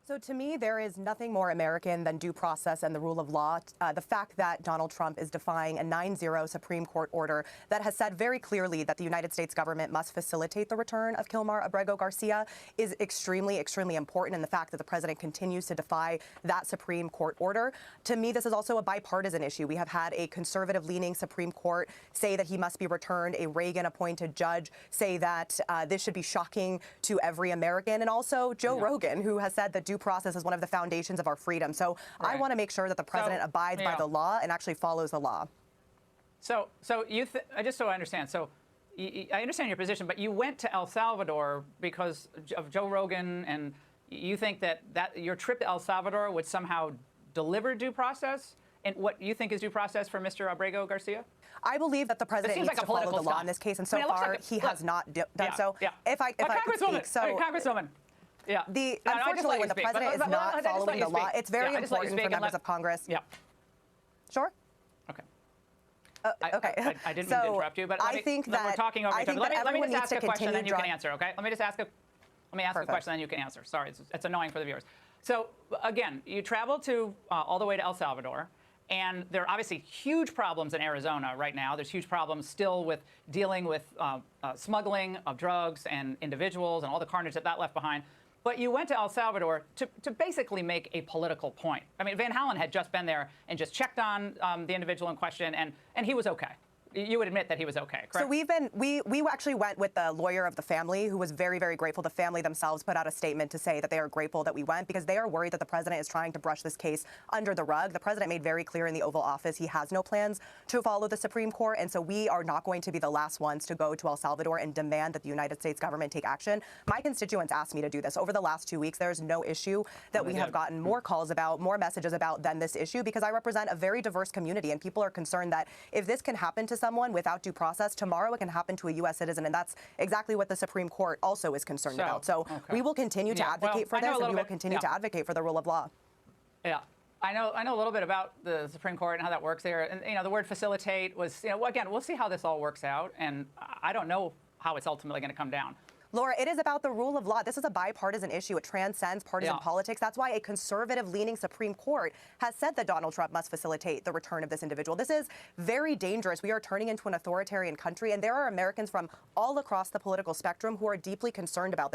So to me, there is nothing more American than due process and the rule of law. The fact that Donald Trump is defying a 9-0 Supreme Court order that has said very clearly that the United States government must facilitate the return of Kilmar Abrego Garcia is extremely, extremely important. And the fact that the president continues to defy that Supreme Court order. To me, this is also a bipartisan issue. We have had a conservative-leaning Supreme Court say that he must be returned, a Reagan-appointed judge say that this should be shocking to every American, and also Joe Rogan, who has said that due process is one of the foundations of our freedom. So I want to make sure that the president abides by the law and actually follows the law. So just so I understand, I understand your position, but you went to El Salvador because of Joe Rogan, and you think that your trip to El Salvador would somehow deliver due process? And what you think is due process for Mr. Abrego Garcia? I believe that the president needs to follow the law in this case, and so far he has not done so. If I could speak, Congresswoman. Yeah. Unfortunately, when the president is not following the law, it's very important for members of Congress. Yeah. Sure. Okay. Okay. I didn't mean to interrupt you, but I think that we're talking over each other. Let me just ask a question, then you can answer. Okay. Let me ask a question, then you can answer. Sorry, it's annoying for the viewers. So again, you traveled to all the way to El Salvador. And there are obviously huge problems in Arizona right now. There's huge problems still with dealing with smuggling of drugs and individuals and all the carnage that left behind. But you went to El Salvador to basically make a political point. I mean, Van Halen had just been there and just checked on the individual in question, and he was okay. You would admit that he was okay, correct? So we actually went with the lawyer of the family, who was very, very grateful. The family themselves put out a statement to say that they are grateful that we went because they are worried that the president is trying to brush this case under the rug. The president made very clear in the Oval Office he has no plans to follow the Supreme Court, and so we are not going to be the last ones to go to El Salvador and demand that the United States government take action. My constituents asked me to do this. Over the last 2 weeks, there's no issue that we have gotten more calls about, more messages about than this issue, because I represent a very diverse community, and people are concerned that if this can happen to someone without due process, tomorrow it can happen to a U.S. citizen, and that's exactly what the Supreme Court also is concerned about. So we will continue to advocate for this, and we will continue to advocate for the rule of law. Yeah. I know a little bit about the Supreme Court and how that works there. And, the word facilitate was, again, we'll see how this all works out. And I don't know how it's ultimately going to come down. Laura, it is about the rule of law. This is a bipartisan issue. It transcends partisan politics. That's why a conservative-leaning Supreme Court has said that Donald Trump must facilitate the return of this individual. This is very dangerous. We are turning into an authoritarian country, and there are Americans from all across the political spectrum who are deeply concerned about this.